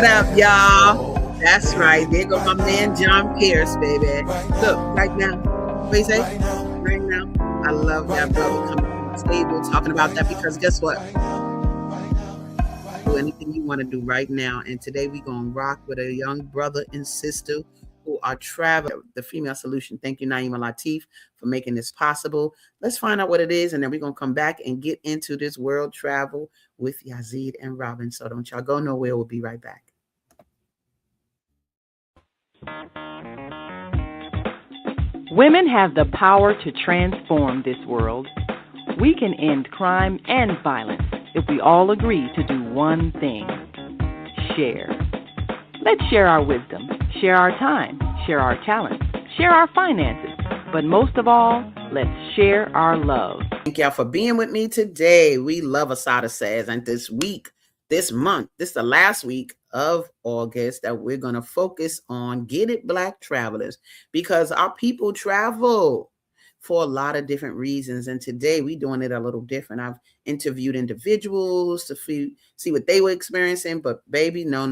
What up, y'all? That's right. There go my man John Pierce, baby. Look, right now. What you say? Right now. I love that brother coming on the table talking about that because guess what? Do anything you want to do right now. And today we're going to rock with a young brother and sister who are traveling. The Female Solution. Thank you, Naima Latif, for making this possible. Let's find out what it is, and then we're going to come back and get into this world travel with YAZEED and Robyn. So don't y'all go nowhere. We'll be right back. Women have the power to transform this world. We can end crime and violence if we all agree to do one thing: share. Let's share our wisdom, share our time, share our talents, share our finances, but most of all, let's share our love. Thank y'all for being with me today. We love ASADAH Says, and this week, this month, this is the last week of August that we're going to focus on Get It Black Travelers, because our people travel for a lot of different reasons. And today we're doing it a little different. I've interviewed individuals to see what they were experiencing, but baby, no.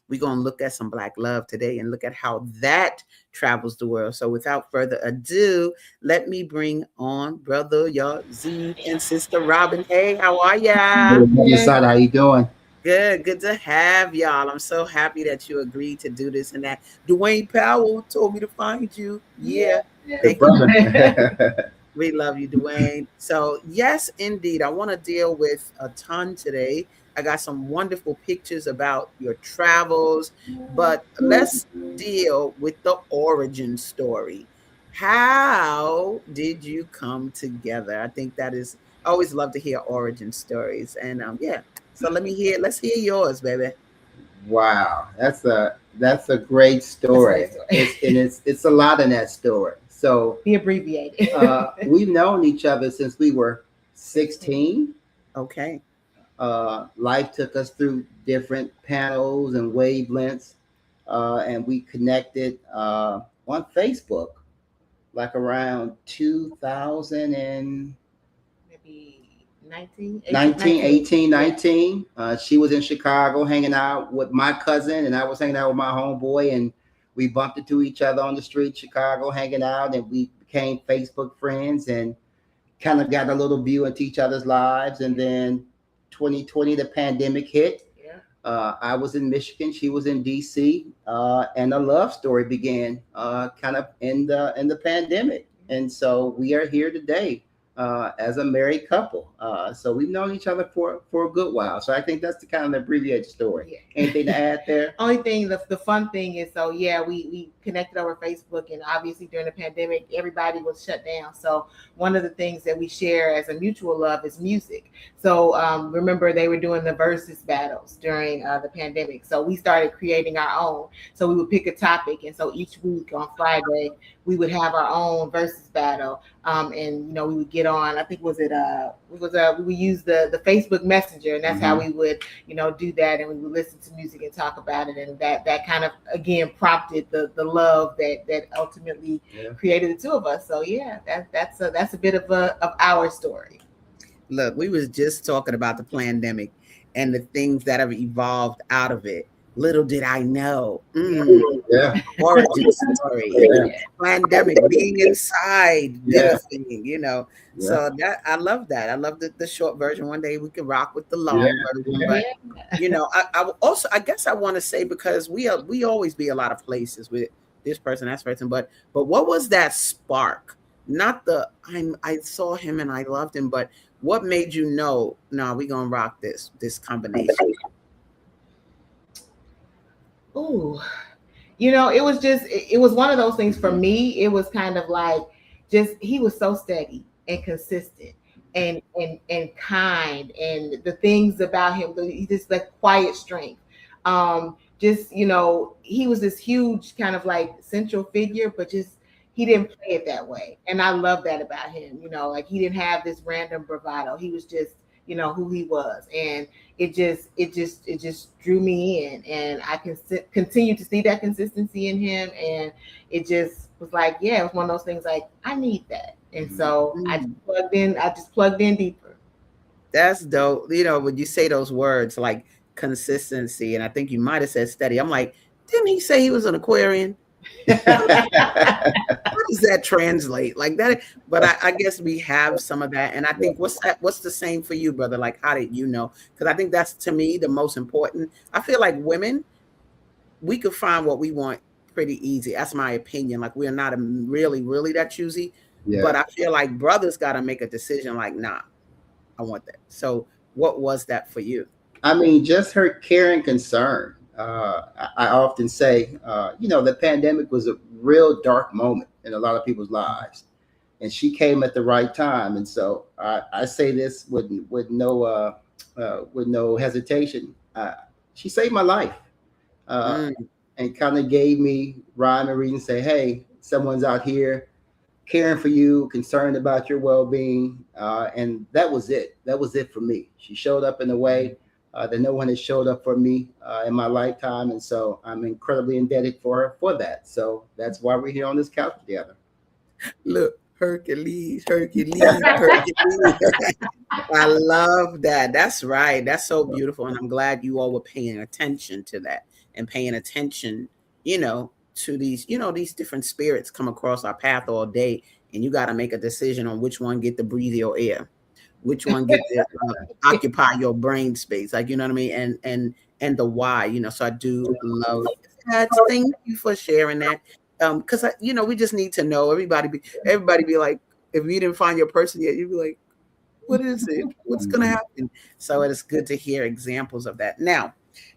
We're going to look at some Black love today and look at how that travels the world. So without further ado, let me bring on brother YAZEED and sister Robyn. Hey, how are y'all? ASADAH, how you doing? Good to have y'all. I'm so happy that you agreed to do this and that. Dwayne Powell told me to find you. Yeah. Thank you. We love you, Dwayne. So yes, indeed. I want to deal with a ton today. I got some wonderful pictures about your travels, but let's deal with the origin story. How did you come together? I think that is, I always love to hear origin stories. And yeah. So let's hear yours, baby. Wow, that's a great story. It's a lot in that story. So be abbreviated. We've known each other since we were 16. Okay. Life took us through different panels and wavelengths, and we connected on Facebook, like around 2000 and maybe 19. She was in Chicago hanging out with my cousin, and I was hanging out with my homeboy, and we bumped into each other on the street, Chicago, hanging out, and we became Facebook friends and kind of got a little view into each other's lives. And then 2020, the pandemic hit. I was in Michigan, she was in DC, and a love story began kind of in the pandemic. And so we are here today as a married couple. So we've known each other for a good while. So I think that's the kind of abbreviated story. Yeah. Anything to add there? Only thing, the fun thing is, so yeah, we connected over Facebook, and obviously during the pandemic, everybody was shut down. So one of the things that we share as a mutual love is music. So remember, they were doing the versus battles during the pandemic. So we started creating our own. So we would pick a topic, and so each week on Friday, we would have our own versus battle. And we would get on, I think we use the Facebook Messenger, and that's how we would do that, and we would listen to music and talk about it, and that kind of again prompted the love that ultimately created the two of us. So yeah, that's a bit of our story. Look, we was just talking about the pandemic and the things that have evolved out of it. Little did I know. Origin story. Pandemic, being inside, So that I love that. I love the short version. One day we can rock with the long version. But I guess I want to say, because we always be a lot of places with this person, that person. But what was that spark? Not I saw him and I loved him, but what made you know, no, we're gonna rock this combination? Ooh, it was one of those things for me. It was kind of like, he was so steady and consistent and kind, and the things about him, just like quiet strength. He was this huge kind of like central figure, but he didn't play it that way. And I love that about him. Like, he didn't have this random bravado. He was just who he was, and it just drew me in, and I can continue to see that consistency in him, and it just was like, it was one of those things like, I need that, and so I just plugged in deeper. That's dope. When you say those words like consistency. And I think you might have said steady. I'm like, didn't he say he was an Aquarian? How does that translate like that? But I guess we have some of that. And I think what's the same for you, brother? Like, how did you know? Because I think that's, to me, the most important. I feel like women, we could find what we want pretty easy. That's my opinion. Like, we're not really that choosy. Yeah. But I feel like brothers got to make a decision like, nah, I want that. So what was that for you? I mean, just her care and concern. I often say, the pandemic was a real dark moment in a lot of people's lives, and she came at the right time. And so I say this with no hesitation. She saved my life, Mm. and kind of gave me rhyme and reason. Say, hey, someone's out here caring for you, concerned about your well-being, and that was it. That was it for me. She showed up in a way that no one has showed up for me in my lifetime, and so I'm incredibly indebted for her for that. So that's why we're here on this couch together. Look, Hercules. I love that. That's right. That's so beautiful. And I'm glad you all were paying attention to that and paying attention, to these different spirits come across our path all day. And you got to make a decision on which one get to breathe your air, which one get to occupy your brain space. Like, you know what I mean? And the why, so I do love that. Thank you for sharing that. Because we just need to know. Everybody be like, if you didn't find your person yet, you'd be like, what is it? What's gonna happen? So it is good to hear examples of that. Now,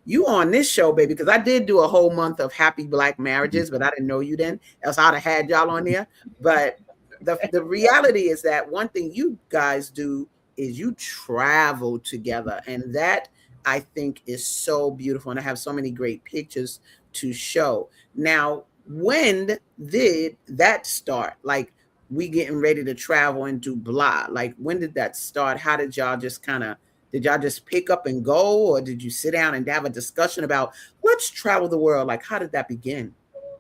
you on this show, baby, because I did do a whole month of happy Black marriages, but I didn't know you then, else I'd have had y'all on there. But the reality is that one thing you guys do is you travel together, and that, I think, is so beautiful, and I have so many great pictures to show. Now, when did that start? Like, we getting ready to travel and do blah. Like, when did that start? How did y'all just pick up and go, or did you sit down and have a discussion about let's travel the world? Like, how did that begin?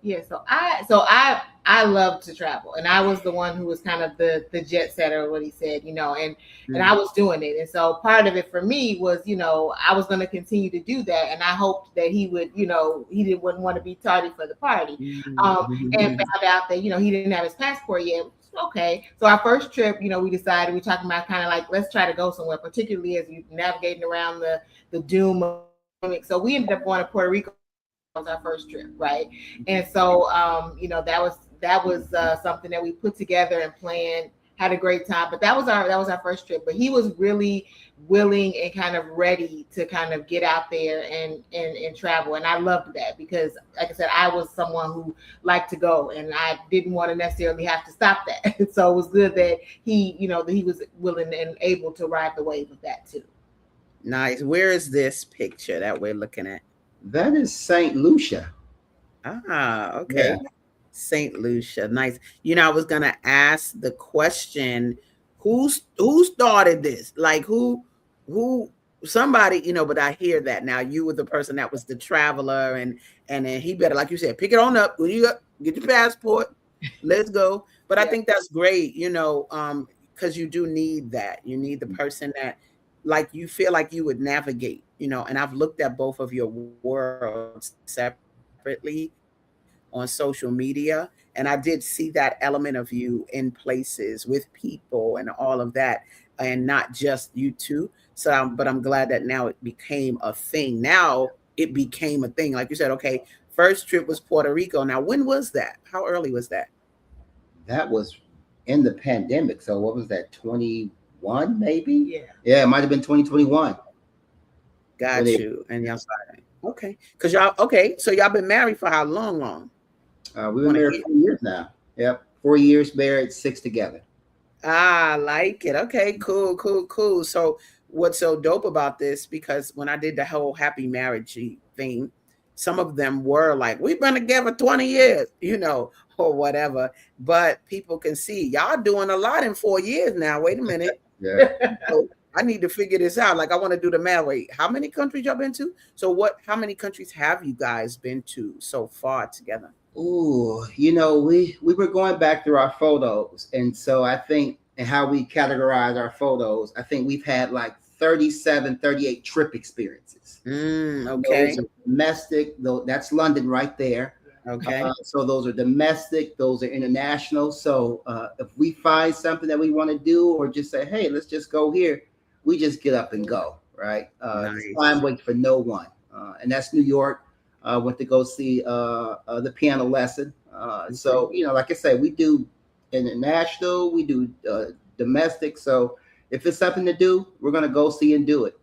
Yeah, so I love to travel, and I was the one who was kind of the jet setter, what he said, and I was doing it. And so part of it for me was, I was going to continue to do that, and I hoped that he would, wouldn't want to be tardy for the party, and found out that, he didn't have his passport yet. Okay, so our first trip, we decided, we talking about kind of like, let's try to go somewhere, particularly as you navigating around the doom of. So we ended up going to Puerto Rico. Was our first trip, right? And so that was something that we put together and planned, had a great time. But that was our first trip. But he was really willing and kind of ready to kind of get out there and travel. And I loved that because, like I said, I was someone who liked to go, and I didn't want to necessarily have to stop that. So it was good that he was willing and able to ride the wave of that too. Nice. Where is this picture that we're looking at? That is St. Lucia. Ah, okay. Yeah. St. Lucia. Nice. I was going to ask the question, who started this? Like, who somebody, but I hear that now. You were the person that was the traveler, and then he better, like you said, pick it on up. When you get your passport, let's go. But I think that's great, because you do need that. You need the person that, like, you feel like you would navigate, and I've looked at both of your worlds separately on social media, and I did see that element of you in places with people and all of that, and not just you two. So, but I'm glad that now it became a thing. Now it became a thing. Like you said, okay, first trip was Puerto Rico. Now, when was that? How early was that? That was in the pandemic. So what was that, 21 maybe? Yeah, it might have been 2021. Got you. And y'all started. Okay. Because so y'all been married for how long? We've been married 4 years now. Yep. 4 years married, 6 together. I like it. Okay, cool. So what's so dope about this, because when I did the whole happy marriage thing, some of them were like, we've been together 20 years, or whatever. But people can see y'all doing a lot in 4 years now. Wait a minute. Yeah. So I need to figure this out. Like, I want to do the math. Wait, how many countries y'all been to? So how many countries have you guys been to so far together? Ooh, we were going back through our photos. And so I think, and how we categorize our photos, I think we've had like 37, 38 trip experiences. Okay. Those are domestic, though that's London right there. Okay. So those are domestic, those are international. So if we find something that we want to do, or just say, hey, let's just go here, we just get up and go, right? Nice. Time wait for no one. And that's New York. Went to go see the piano lesson. So, like I said, we do international, we do domestic. So if it's something to do, we're going to go see and do it.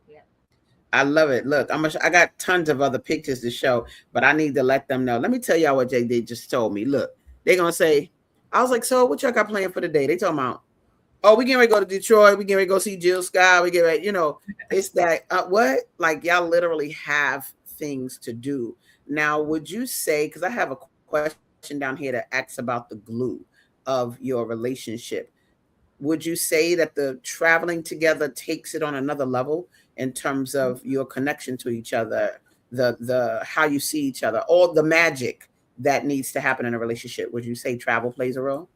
I love it. Look, I got tons of other pictures to show, but I need to let them know. Let me tell y'all what they just told me. Look, they're going to say, I was like, so what y'all got planned for the day? They talking about, oh, we getting ready to go to Detroit. We getting ready to go see Jill Scott. We get ready, it's that, what? Like, y'all literally have things to do. Now, would you say, because I have a question down here that asks about the glue of your relationship. Would you say that the traveling together takes it on another level in terms of your connection to each other, the how you see each other, all the magic that needs to happen in a relationship? Would you say travel plays a role?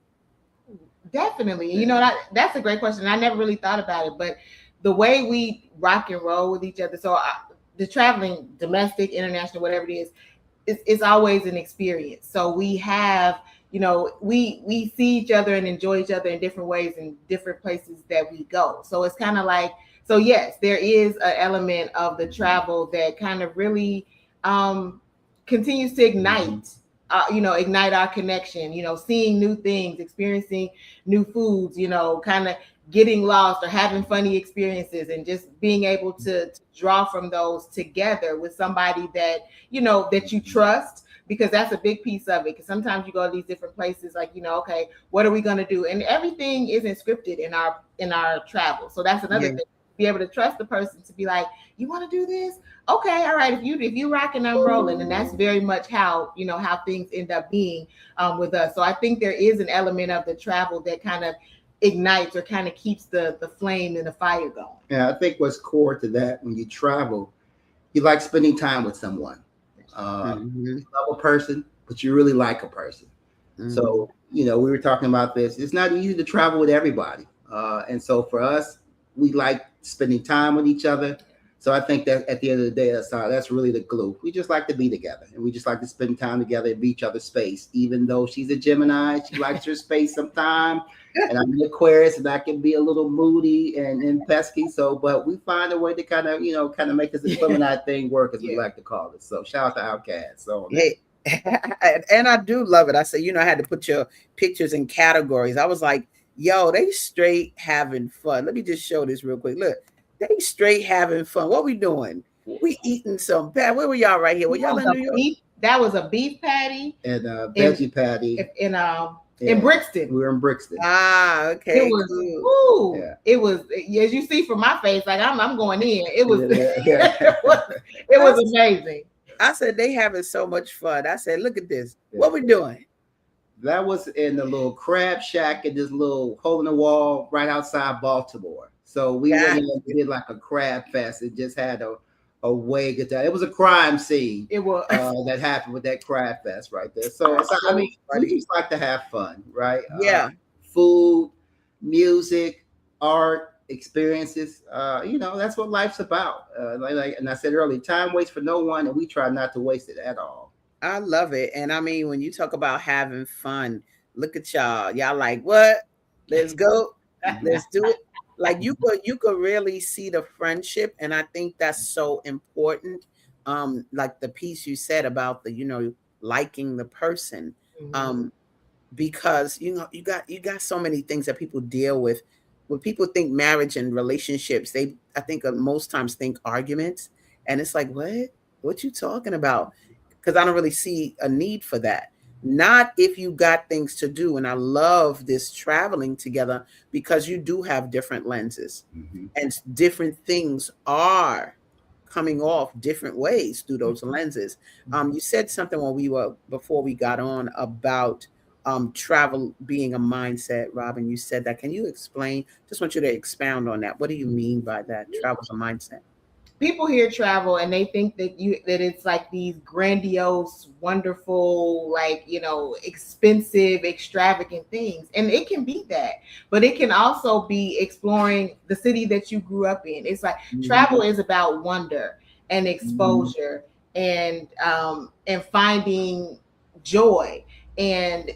Definitely. That's a great question. I never really thought about it, but the way we rock and roll with each other. So the traveling, domestic, international, whatever it is, it's always an experience. So we have, we see each other and enjoy each other in different ways in different places that we go. So it's kind of like, so yes, there is an element of the travel that kind of really continues to ignite our connection, seeing new things, experiencing new foods, kind of getting lost or having funny experiences, and just being able to draw from those together with somebody that, that you trust, because that's a big piece of it. Because sometimes you go to these different places, like, okay, what are we going to do? And everything isn't scripted in our travel. So that's another thing. Be able to trust the person to be like, you want to do this? Okay, all right. If you rocking, I'm rolling. And that's very much how things end up being with us. So I think there is an element of the travel that kind of ignites or kind of keeps the flame and the fire going. Yeah, I think what's core to that, when you travel, you like spending time with someone. You love a person, but you really like a person. So, we were talking about this. It's not easy to travel with everybody. And so for us, we like spending time with each other. So I think that at the end of the day, that's really the glue. We just like to be together, and we just like to spend time together and be each other's space. Even though she's a Gemini, she likes her space sometime, and I'm an Aquarius, and I can be a little moody and pesky. So, but we find a way to kind of make this Gemini thing work, as we like to call it. So shout out to Outcast. So hey, and I do love it. I say, I had to put your pictures in categories. I was like, yo, they straight having fun. Let me just show this real quick. Look, they straight having fun. What we doing? We eating some pat. Where were y'all right here? Were y'all in New York? Beef, that was a beef patty and veggie patty in Brixton. We were in Brixton. Ah, okay. It was cool. It was, as you see from my face, like I'm going in. It was it was amazing. I said they having so much fun. I said, look at this. What we doing? That was in the little crab shack in this little hole in the wall right outside Baltimore. So we went in and did like a crab fest. It just had a way good time. It was a crime scene. It was that happened with that crab fest right there. So I mean, we just like to have fun, right? Food, music, art, experiences. That's what life's about. And I said earlier, time waits for no one, and we try not to waste it at all. I love it. And I mean, when you talk about having fun, look at y'all. Y'all like, what? Let's go. Let's do it. Like you could really see the friendship. And I think that's so important. Like the piece you said about the, liking the person. Because you got so many things that people deal with. When people think marriage and relationships, I think most times think arguments. And it's like, what you talking about? Because I don't really see a need for that. Not if you got things to do. And I love this traveling together because you do have different lenses and different things are coming off different ways through those lenses. You said something before we got on about travel being a mindset, Robyn. You said that. Can you explain? Just want you to expound on that. What do you mean by that? Travel's a mindset. people hear travel and they think that it's like these grandiose, wonderful, like, expensive, extravagant things. And it can be that, but it can also be exploring the city that you grew up in. It's like travel is about wonder and exposure and finding joy, and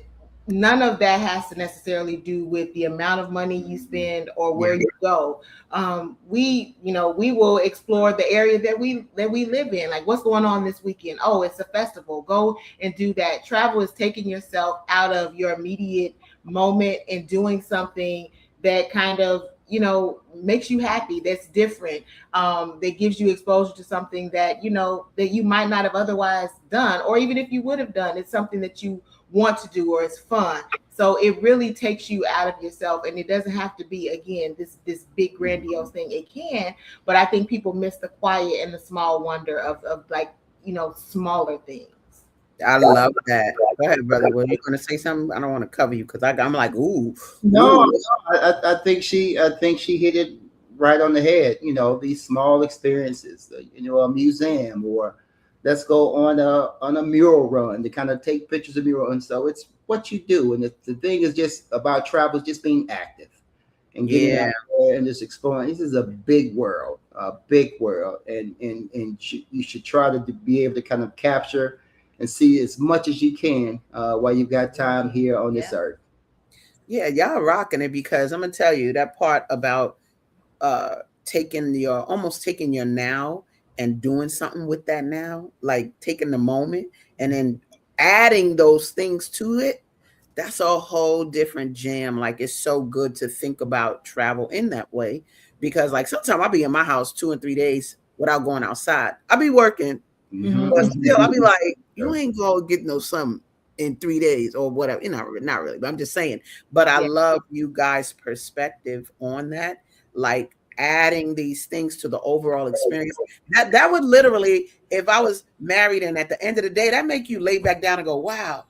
none of that has to necessarily do with the amount of money you spend or where you go. We will explore the area that we live in. Like, what's going on this weekend? Oh, it's a festival. Go and do that. Travel is taking yourself out of your immediate moment and doing something that kind of makes you happy, that's different, that gives you exposure to something that that you might not have otherwise done, or even if you would have done, it's something that you want to do or it's fun. So it really takes you out of yourself, and it doesn't have to be, again, this big grandiose thing. It can, but I think people miss the quiet and the small wonder of like smaller things. I love that. Go ahead, brother. Were you going to say something? I don't want to cover you because I'm like, ooh. No, I think she hit it right on the head. These small experiences. A museum, or let's go on a mural run to kind of take pictures of mural. And so it's what you do. And the thing is just about travel is just being active and getting out there and just exploring. This is a big world, and you should try to be able to kind of capture and see as much as you can while you've got time here on this earth. Yeah, y'all rocking it, because I'm gonna tell you that part about taking your now and doing something with that now, like taking the moment and then adding those things to it. That's a whole different jam. Like, it's so good to think about travel in that way, because like sometimes I'll be in my house 2 and 3 days without going outside. I'll be working. But still, I'll be like, you ain't gonna get no something in 3 days or whatever. Not really, but I'm just saying. But I love you guys' perspective on that, like adding these things to the overall experience. That would literally, if I was married and at the end of the day, that make you lay back down and go, wow,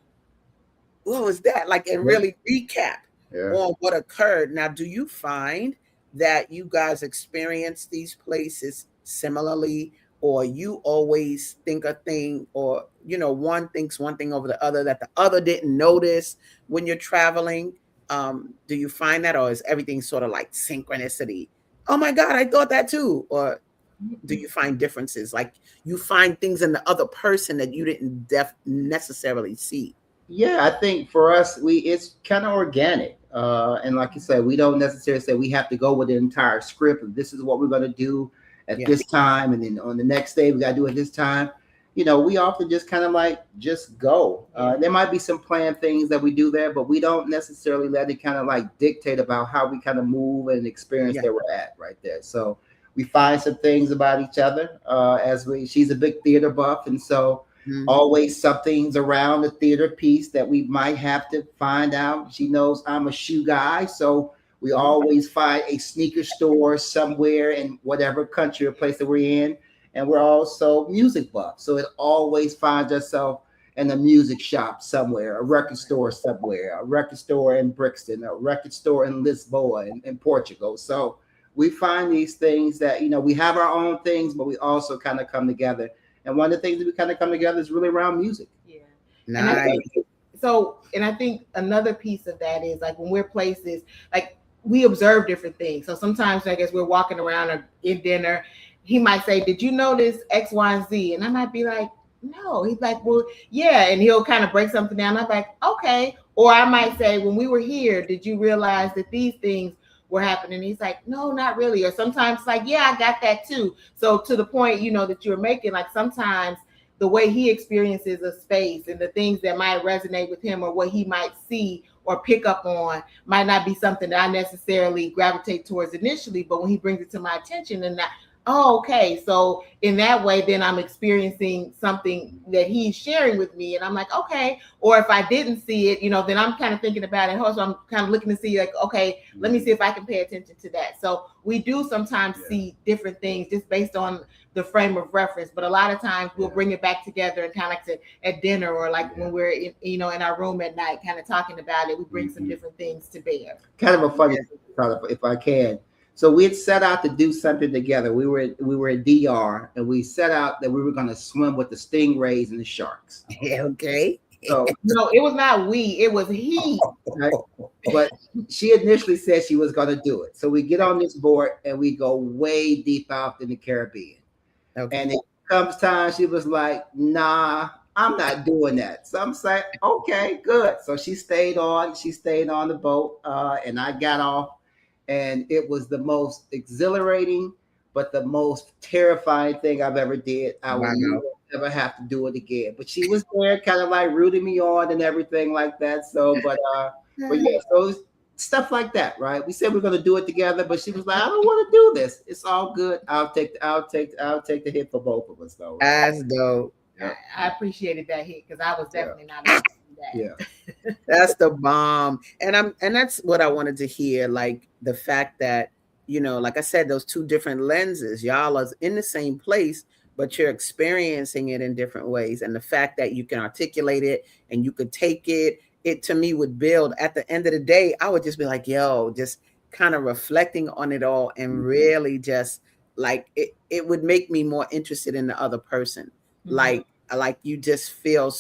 what was that? Like, and really recap on what occurred. Now, do you find that you guys experience these places similarly, or you always think a thing, or one thinks one thing over the other that the other didn't notice when you're traveling? Do you find that, or is everything sort of like synchronicity? Oh my God, I thought that too. Or do you find differences, like you find things in the other person that you didn't necessarily see? Yeah, I think for us, it's kind of organic. And like you said, we don't necessarily say we have to go with the entire script of this is what we're going to do at this time, and then on the next day we got to do it this time. We often just kind of like just go. There might be some planned things that we do there, but we don't necessarily let it kind of like dictate about how we kind of move and experience that we're at right there. So we find some things about each other she's a big theater buff, and so always something's around the theater piece that we might have to find out. She knows I'm a shoe guy, so we always find a sneaker store somewhere in whatever country or place that we're in. And we're also music buffs, so it always finds ourselves in a music shop somewhere, a record store somewhere, a record store in Brixton, a record store in Lisboa in Portugal. So we find these things that, we have our own things, but we also kind of come together. And one of the things that we kind of come together is really around music. Yeah. Nice. And I think another piece of that is like when we're places, like we observe different things. So sometimes I guess we're walking around or in dinner, he might say, did you notice X, Y, and Z? And I might be like, no. He's like, well, yeah. And he'll kind of break something down. I'm like, okay. Or I might say, when we were here, did you realize that these things were happening? He's like, no, not really. Or sometimes it's like, yeah, I got that too. So to the point, that you're making, like sometimes the way he experiences a space and the things that might resonate with him or what he might see or pick up on might not be something that I necessarily gravitate towards initially, but when he brings it to my attention and oh, okay. So in that way, then I'm experiencing something that he's sharing with me. And I'm like, okay. Or if I didn't see it, then I'm kind of thinking about it. So I'm kind of looking to see like, okay, let me see if I can pay attention to that. So we do sometimes see different things just based on the frame of reference. But a lot of times we'll bring it back together and kind of like at dinner or like when we're in our room at night, kind of talking about it. We bring some different things to bear. Kind of a funny thing, if I can. So we had set out to do something together. We were at DR, and we set out that we were going to swim with the stingrays and the sharks. Okay. So no, it was not we, it was he. Right? But she initially said she was going to do it. So we get on this board and we go way deep out in the Caribbean. Okay. And it comes time, she was like, nah, I'm not doing that. So I'm saying, okay, good. So she stayed on the boat, and I got off, and it was the most exhilarating, but the most terrifying thing I've ever did. I will never have to do it again. But she was there kind of like rooting me on and everything like that. So, but yeah, so stuff like that, right? We said we're going to do it together, but she was like, I don't want to do this. It's all good. I'll take the hit for both of us, though. That's dope. Yeah. I appreciated that hit because I was definitely not going to do that. Yeah. That's the bomb. And that's what I wanted to hear. Like the fact that, you know, like I said, those two different lenses, y'all are in the same place, but you're experiencing it in different ways. And the fact that you can articulate it and you could take it to me would build. At the end of the day, I would just be like, yo, just kind of reflecting on it all and really just like it would make me more interested in the other person. Mm-hmm. Like you just feel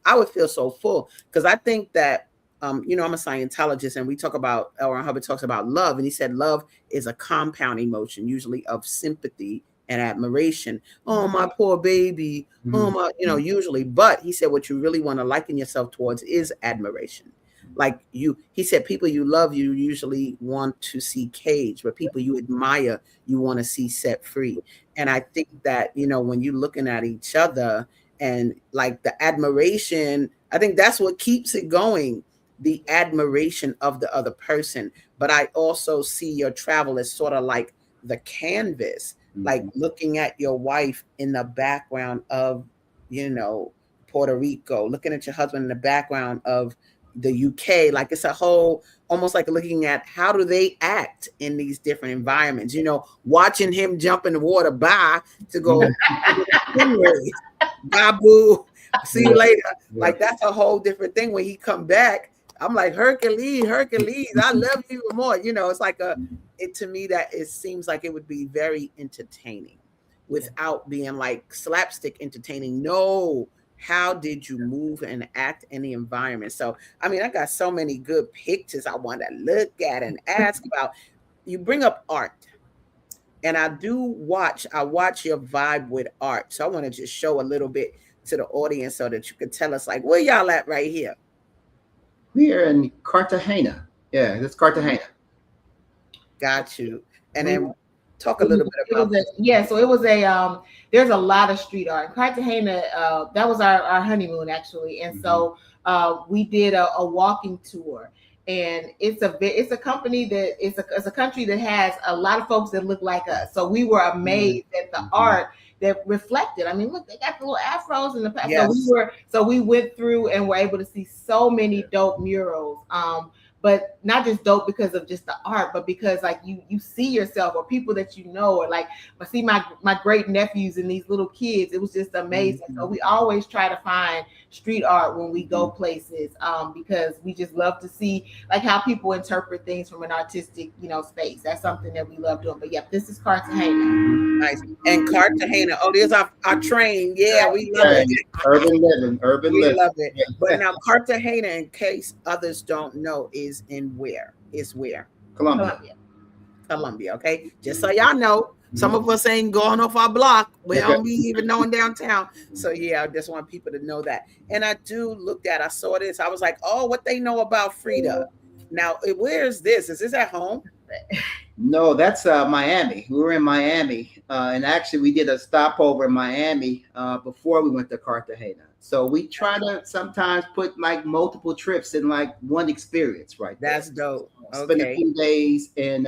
I would feel so full. Because I think that, you know, I'm a Scientologist, and we talk about, L. Ron Hubbard talks about love. And he said, love is a compound emotion, usually of sympathy and admiration. Oh, my poor baby. Mm-hmm. Oh, my, you know, usually. But he said, what you really want to liken yourself towards is admiration. Like he said, people you love, you usually want to see caged, but people you admire, you want to see set free. And I think that, you know, when you're looking at each other and like the admiration, I think that's what keeps it going, the admiration of the other person. But I also see your travel as sort of like the canvas, like looking at your wife in the background of, you know, Puerto Rico, looking at your husband in the background of the UK. Like it's a whole, almost like looking at how do they act in these different environments, you know, watching him jump in the water, bye, to go, bye boo, see you later. Like that's a whole different thing. When he come back, I'm like, Hercules, I love you even more. You know, it's like to me that it seems like it would be very entertaining without being like slapstick entertaining. No, how did you move and act in the environment? So, I mean, I got so many good pictures I want to look at and ask about. You bring up art, and I watch your vibe with art. So I want to just show a little bit to the audience so that you could tell us, like, where y'all at right here? We're in Cartagena. Yeah, that's Cartagena. Got you. And then talk a little bit about so it was there's a lot of street art. Cartagena, that was our honeymoon actually. And so we did a walking tour. And it's a company that it's a country that has a lot of folks that look like us. So we were amazed at the art that reflected. I mean, look, they got the little afros in the past. Yes. So we went through and were able to see so many dope murals. But not just dope because of just the art, but because like you see yourself or people that you know, or like I see my great nephews and these little kids. It was just amazing. So we always try to find street art when we go places, because we just love to see like how people interpret things from an artistic, you know, space. That's something that we love doing. But yep, this is Cartagena. Nice. And Cartagena. Oh, there's our train. Yeah, we love it. Urban living. We love it. But now Cartagena, in case others don't know, is in where? It's where? Colombia. Okay. Just so y'all know, some of us ain't going off our block. We don't be even knowing downtown. So yeah, I just want people to know that. And I saw this. I was like, oh, what they know about Frida. Now, where is this? Is this at home? No, that's Miami. We were in Miami. And actually we did a stopover in Miami before we went to Cartagena. So we try to sometimes put like multiple trips in like one experience, right? That's dope. Spend a few days in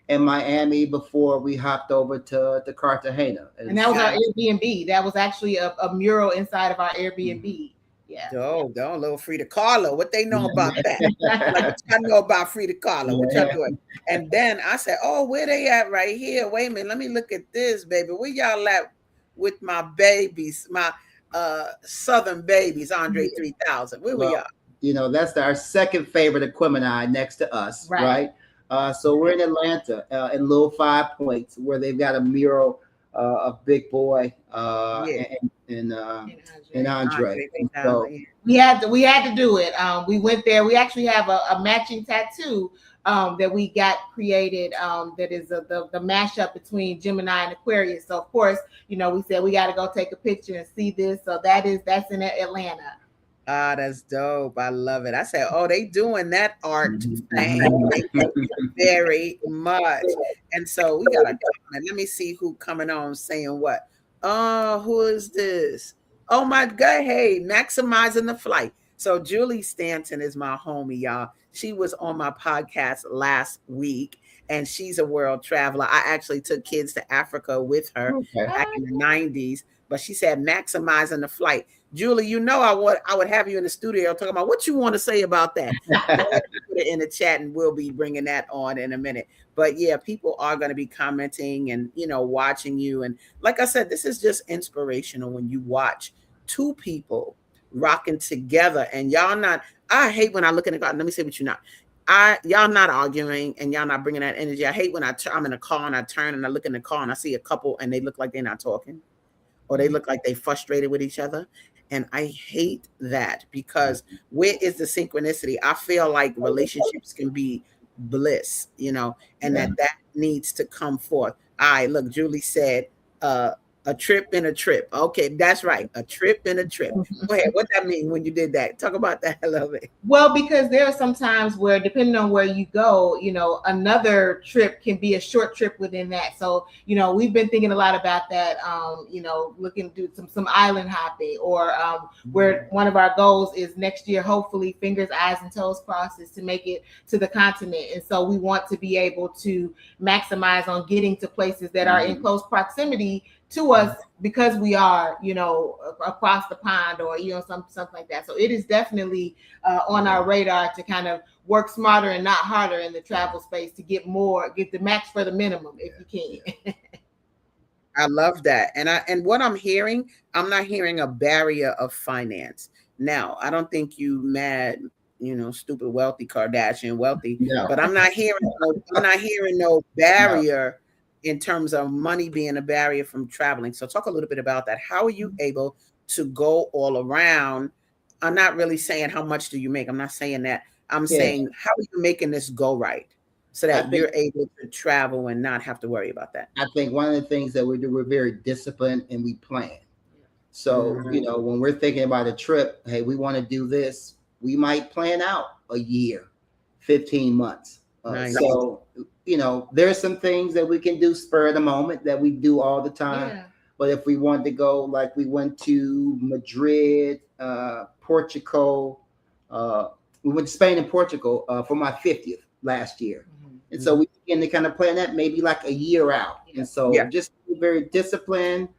Miami before we hopped over to Cartagena. And that was our Airbnb. That was actually a mural inside of our Airbnb. Yeah. Oh, little Frida Kahlo. What they know about that? Like, I know about Frida Kahlo. What y'all doing? And then I said, oh, where they at right here? Wait a minute. Let me look at this, baby. Where y'all at with my babies, my Southern babies, Andre 3000? Where we are? You know, that's our second favorite Equimini next to us, right? So we're in Atlanta, in Little 5 Points, where they've got a mural of Big Boy and Andre. And so we had to do it. We went there. We actually have a matching tattoo that we got created. That is the mashup between Gemini and Aquarius. So of course, we said we got to go take a picture and see this. So that's in Atlanta. Ah, that's dope. I love it. I said, oh, they doing that art thing. Very much. And so we got a comment. Let me see who coming on saying what. Oh, who is this? Oh my God. Hey, maximizing the flight. So Julie Stanton is my homie, y'all. She was on my podcast last week, and she's a world traveler. I actually took kids to Africa with her back in the 90s, but she said maximizing the flight. Julie, I would have you in the studio talking about what you want to say about that. Put it in the chat, and we'll be bringing that on in a minute. But yeah, people are going to be commenting and watching you. And like I said, this is just inspirational when you watch two people rocking together, and y'all not. I hate when I look in the car. Let me say what you're not. Y'all not arguing, and y'all not bringing that energy. I hate when I'm in a car and I turn and I look in the car and I see a couple and they look like they're not talking, or they look like they frustrated with each other. And I hate that, because where is the synchronicity? I feel like relationships can be bliss, and that needs to come forth. All right, look, Julie said, a trip and a trip. Okay, that's right. A trip and a trip. Go ahead. What that mean when you did that? Talk about that a little bit. Well, because there are some times where, depending on where you go, another trip can be a short trip within that. So, we've been thinking a lot about that. Looking to do some island hopping, or where one of our goals is next year, hopefully, fingers, eyes, and toes crossed, is to make it to the continent. And so we want to be able to maximize on getting to places that are in close proximity to us, because we are, across the pond, or something like that. So it is definitely on our radar to kind of work smarter and not harder in the travel space to get the max for the minimum if you can. I love that. And what I'm hearing, I'm not hearing a barrier of finance. Now, I don't think you mad, stupid wealthy Kardashian wealthy, but I'm not hearing no barrier in terms of money being a barrier from traveling. So talk a little bit about that. How are you able to go all around? I'm not really saying how much do you make. I'm not saying that. I'm saying, how are you making this go right so that you're able to travel and not have to worry about that? I think one of the things that we do, we're very disciplined and we plan. So, when we're thinking about a trip, hey, we want to do this, we might plan out a year, 15 months. Nice. So, there's some things that we can do spur of the moment that we do all the time. Yeah. But if we wanted to go, like we went to Madrid, Portugal, we went to Spain and Portugal for my 50th last year. And so we begin to kind of plan that maybe like a year out. And so just be very disciplined,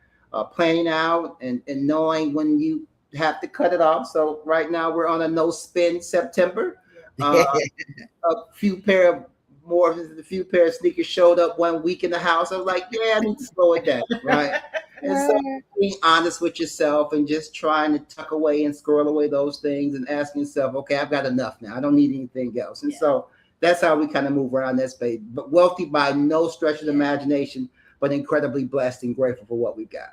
planning out and knowing when you have to cut it off. So right now we're on a no spend September. A few pair of sneakers showed up one week in the house. I was like, I need to slow it down, right? And so being honest with yourself and just trying to tuck away and squirrel away those things and asking yourself, okay, I've got enough now. I don't need anything else. And so that's how we kind of move around that space. But wealthy by no stretch of the imagination, but incredibly blessed and grateful for what we've got.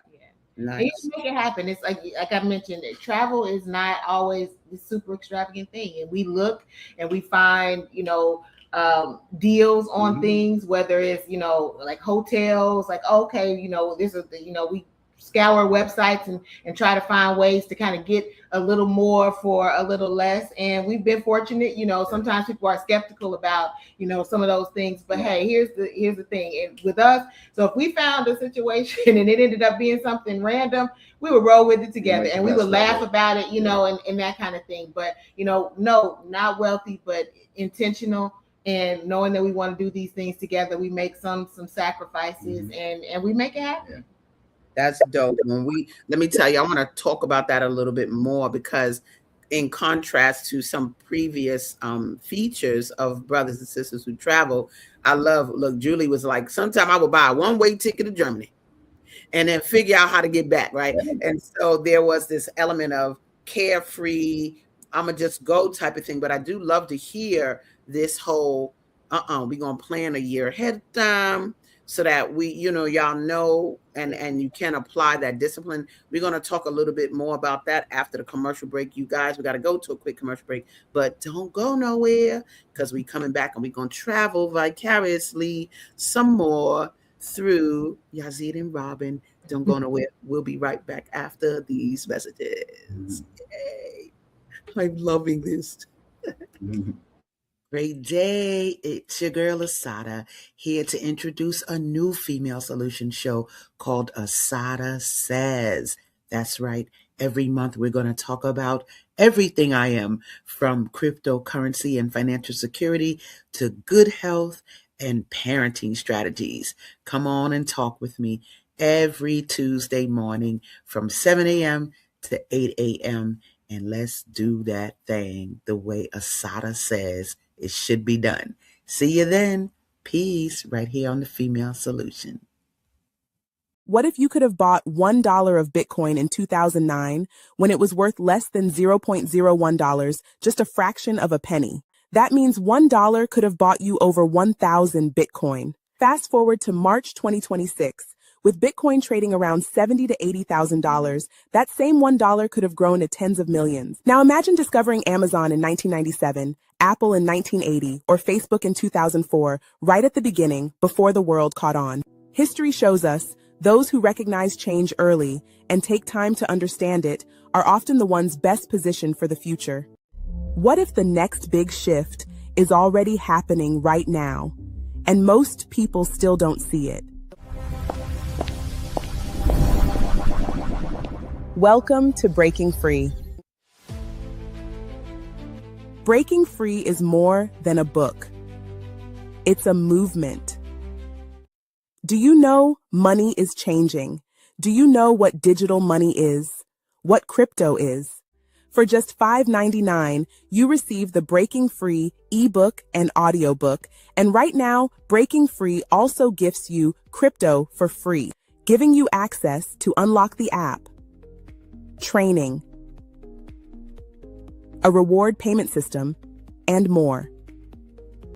Nice. And you make it happen. It's like I mentioned, travel is not always the super extravagant thing. And we look and we find, deals on things, whether it's, like hotels, like, okay, this is the, we scour websites and try to find ways to kind of get a little more for a little less. And we've been fortunate, sometimes people are skeptical about, some of those things, but hey, here's the thing. And with us, so if we found a situation and it ended up being something random, we would roll with it together and we would laugh about it, and that kind of thing. But, no, not wealthy, but intentional. And knowing that we want to do these things together, we make some sacrifices and we make it happen. Yeah. That's dope. Let me tell you, I want to talk about that a little bit more, because in contrast to some previous features of brothers and sisters who travel, look, Julie was like, sometime I would buy a one-way ticket to Germany and then figure out how to get back, right? And so there was this element of carefree, I'm going to just go type of thing. But I do love to hear this whole We're going to plan a year ahead of time so that we, y'all know, and you can apply that discipline. We're going to talk a little bit more about that after the commercial break. You guys, we got to go to a quick commercial break, but don't go nowhere, because we coming back and we're going to travel vicariously some more through Yazeed and Robyn. Don't go nowhere. We'll be right back after these messages. Yay. I'm loving this. Great day. It's your girl ASADAH, here to introduce a new female solution show called ASADAH Says. That's right. Every month we're going to talk about everything I am, from cryptocurrency and financial security to good health and parenting strategies. Come on and talk with me every Tuesday morning from 7 a.m. to 8 a.m. And let's do that thing the way ASADAH says it should be done. See you then. Peace, right here on the Female Solution. What if you could have bought $1 of Bitcoin in 2009 when it was worth less than $0.01, just a fraction of a penny? That means $1 could have bought you over 1,000 Bitcoin. Fast forward to March 2026. With Bitcoin trading around $70,000 to $80,000, that same $1 could have grown to tens of millions. Now imagine discovering Amazon in 1997, Apple in 1980, or Facebook in 2004, right at the beginning, before the world caught on. History shows us those who recognize change early and take time to understand it are often the ones best positioned for the future. What if the next big shift is already happening right now, and most people still don't see it? Welcome to Breaking Free. Breaking Free is more than a book. It's a movement. Do you know money is changing? Do you know what digital money is? What crypto is? For just $5.99, you receive the Breaking Free ebook and audiobook. And right now, Breaking Free also gifts you crypto for free, giving you access to unlock the app, training, a reward payment system, and more.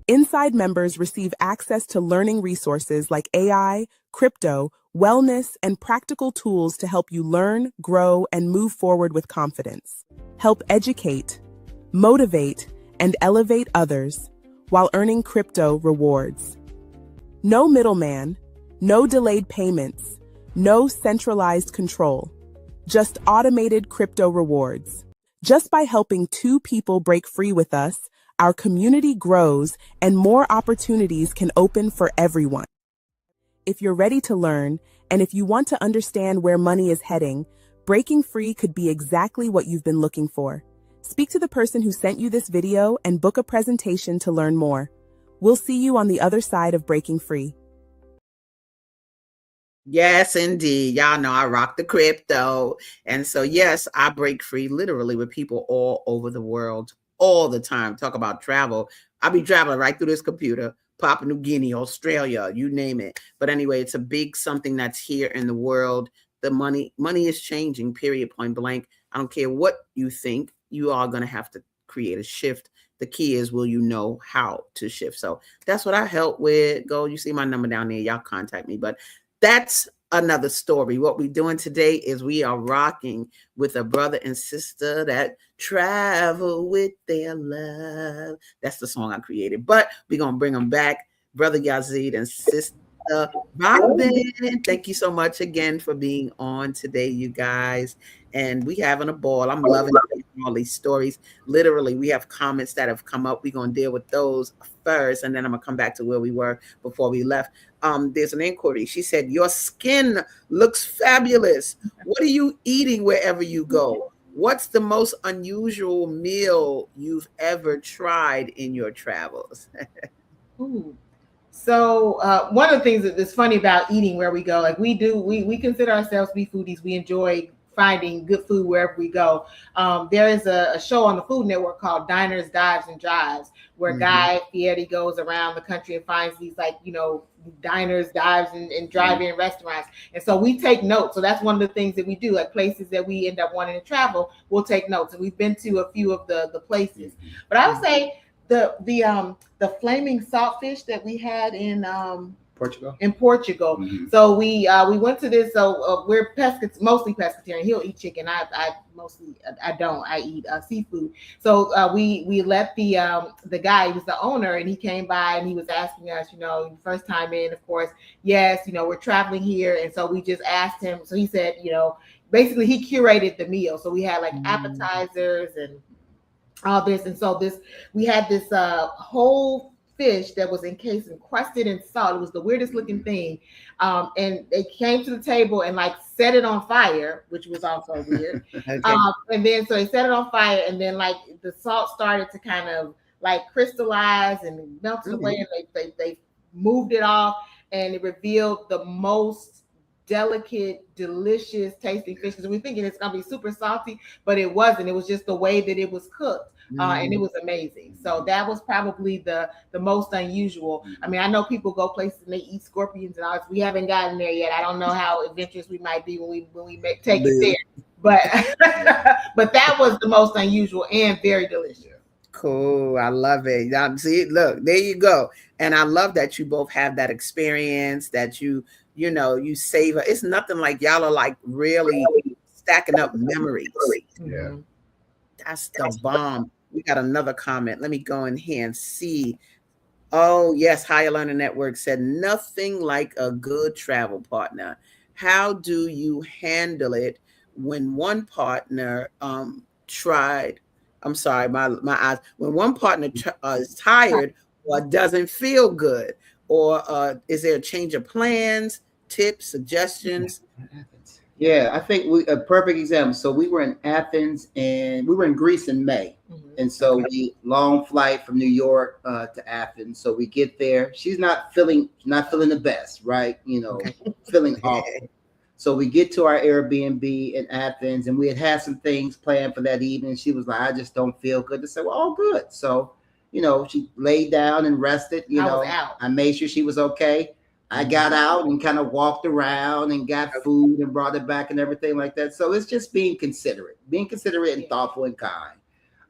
Inside members receive access to learning resources like AI, crypto, wellness, and practical tools to help you learn, grow, and move forward with confidence. Help educate, motivate, and elevate others while earning crypto rewards. No middleman, no delayed payments, no centralized control. Just automated crypto rewards. Just by helping 2 people break free with us, our community grows and more opportunities can open for everyone. If you're ready to learn, and if you want to understand where money is heading, Breaking Free could be exactly what you've been looking for. Speak to the person who sent you this video and book a presentation to learn more. We'll see you on the other side of Breaking Free. Yes, indeed. Y'all know I rock the crypto. And so, yes, I break free literally with people all over the world all the time. Talk about travel. I'll be traveling right through this computer, Papua New Guinea, Australia, you name it. But anyway, it's a big something that's here in the world. The money is changing, period, point blank. I don't care what you think. You are going to have to create a shift. The key is, will you know how to shift? So that's what I help with. Go, you see my number down there. Y'all contact me. But that's another story. What we're doing today is we are rocking with a brother and sister that travel with their love. That's the song I created. But we're going to bring them back. Brother Yazeed and sister Robyn. Thank you so much again for being on today, you guys. And we having a ball. I'm loving all these stories. Literally, we have comments that have come up. We're going to deal with those first, and then I'm going to come back to where we were before we left. There's an inquiry. She said, your skin looks fabulous. What are you eating wherever you go? What's the most unusual meal you've ever tried in your travels? Ooh. So one of the things that's funny about eating where we go, like we consider ourselves to be foodies. We enjoy finding good food wherever we go. There is a show on the Food Network called Diners, Dives, and Drives, where Guy Fieri goes around the country and finds these, like, you know, diners, dives, and drive-in restaurants. And so we take notes. So that's one of the things that we do, like places that we end up wanting to travel, we'll take notes. And we've been to a few of the places. But I would say the flaming saltfish that we had in Portugal. Mm-hmm. So we went to this. So we're mostly pescatarian. He'll eat chicken. I don't. I eat seafood. So we let the guy, he was the owner, and he came by and he was asking us, first time in, of course, yes, we're traveling here, and so we just asked him. So he said, basically he curated the meal. So we had like appetizers and all this, and so we had this whole fish that was encrusted in salt. It was the weirdest looking thing, and they came to the table and like set it on fire, which was also weird. Okay. And then so they set it on fire, and then like the salt started to kind of like crystallize and melted away, and they moved it off, and it revealed the most delicate, delicious tasting fish. Because we're thinking it's gonna be super salty, but it wasn't. It was just the way that it was cooked. And it was amazing. So that was probably the most unusual. I mean, I know people go places and they eat scorpions and all this. We haven't gotten there yet. I don't know how adventurous we might be when we take it there. But but that was the most unusual and very delicious. Cool. I love it. See, look, there you go. And I love that you both have that experience, that you savor. It's nothing like y'all are like really stacking up memories. Yeah. That's the bomb. We got another comment. Let me go in here and see. Oh, yes. Higher Learning Network said nothing like a good travel partner. How do you handle it when one partner tried? I'm sorry, my eyes. When one partner is tired or doesn't feel good, or is there a change of plans, tips, suggestions? Yeah, I think a perfect example. So we were in Athens and we were in Greece in May. And so we long flight from New York to Athens. So we get there. She's not feeling the best, right? Feeling awful. So we get to our Airbnb in Athens, and we had some things planned for that evening. She was like, I just don't feel good. I said, well, all good. So, she laid down and rested. I made sure she was okay. I got out and kind of walked around and got food and brought it back and everything like that. So it's just being considerate and thoughtful and kind.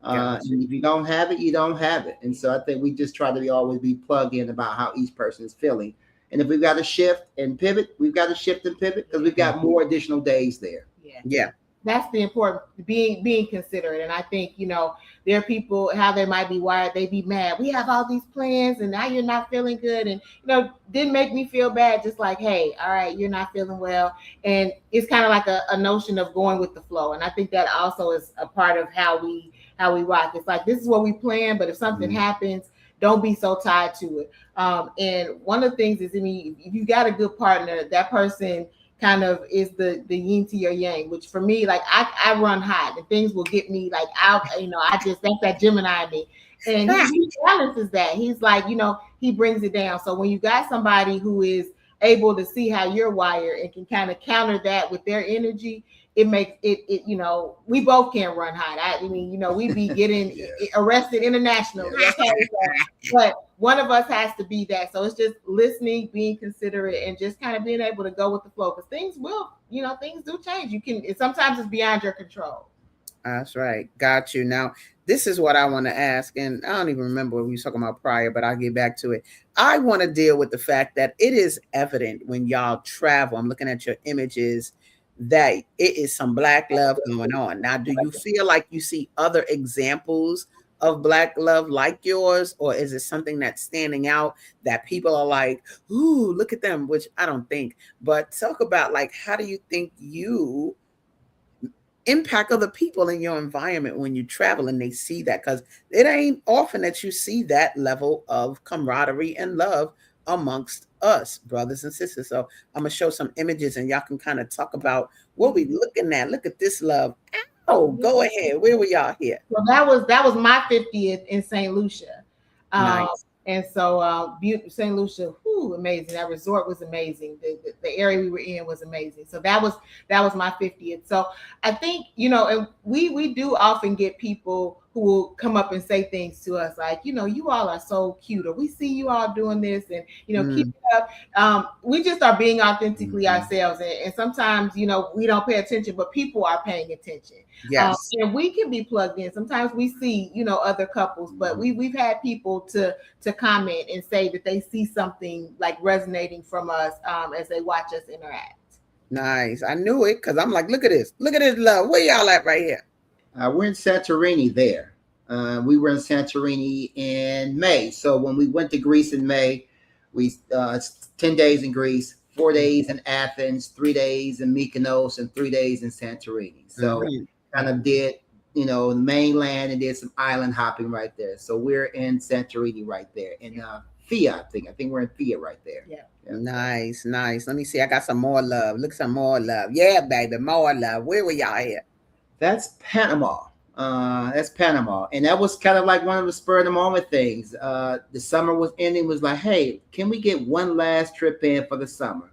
And if you don't have it, you don't have it. And so I think we just try to always be plugged in about how each person is feeling. And if we've got to shift and pivot, we've got to shift and pivot because we've got more additional days there. Yeah. That's the important, being considerate. And I think, there are people, how they might be wired, they be mad. We have all these plans and now you're not feeling good. And, didn't make me feel bad. Just like, hey, all right, you're not feeling well. And it's kind of like a notion of going with the flow. And I think that also is a part of how we rock. It's like, this is what we plan, but if something happens, don't be so tied to it. And one of the things is, if you got a good partner, that person kind of is the yin to your yang, which for me, like I run hot and things will get me like out, that's that Gemini in me. And he balances that. He's like, he brings it down. So when you got somebody who is able to see how you're wired and can kind of counter that with their energy, it makes it we both can't run hot. We be getting arrested internationally. Okay? But one of us has to be that. So it's just listening, being considerate, and just kind of being able to go with the flow. Because things will, things do change. Sometimes it's beyond your control. That's right. Got you. Now, this is what I want to ask. And I don't even remember what we were talking about prior, but I'll get back to it. I want to deal with the fact that it is evident when y'all travel. I'm looking at your images that it is some Black love going on. Now, do you feel like you see other examples of Black love like yours, or is it something that's standing out that people are like, ooh, look at them, which I don't think. But talk about, like, how do you think you impact other people in your environment when you travel and they see that? Because it ain't often that you see that level of camaraderie and love amongst us, brothers and sisters. So I'm gonna show some images and y'all can kind of talk about what we looking at. Look at this love. Oh, go ahead. Where were y'all here? Well, that was my 50th in St. Lucia. Nice. And so St. Lucia, amazing. That resort was amazing. The area we were in was amazing. So that was my 50th. So I think, and we do often get people who will come up and say things to us like, you know, you all are so cute, or we see you all doing this, and you know, keep it up. We just are being authentically ourselves, and sometimes, you know, we don't pay attention, but people are paying attention. Yes. And we can be plugged in. Sometimes we see, you know, other couples, but we've had people to comment and say that they see something like resonating from us as they watch us interact. Nice. I knew it, because I'm like, look at this love. Where y'all at right here? We're in Santorini there. We were in Santorini in May. So when we went to Greece in May, we 10 days in Greece, 4 days in Athens, 3 days in Mykonos, and 3 days in Santorini. So kind of did, you know, the mainland and did some island hopping right there. So we're in Santorini right there. In Thea, I think we're in Thea right there. Yeah. Nice. Let me see. I got some more love. Look, some more love. Yeah, baby, more love. Where were y'all here? That's Panama. And that was kind of like one of the spur of the moment things. The summer was ending, was like, hey, can we get one last trip in for the summer?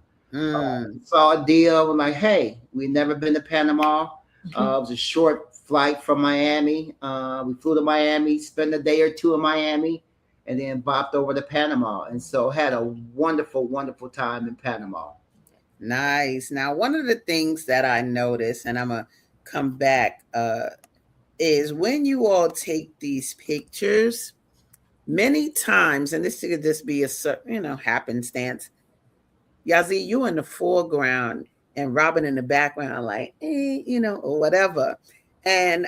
Saw a deal, like, hey, we've never been to Panama. It was a short flight from Miami. We flew to Miami, spent a day or two in Miami, and then bopped over to Panama. And so had a wonderful, wonderful time in Panama. Nice. Now, one of the things that I noticed, and I'm going to come back, is when you all take these pictures, many times, and this could just be a certain, you know, happenstance, Yazzie, you in the foreground and Robyn in the background, like, you know, or whatever. And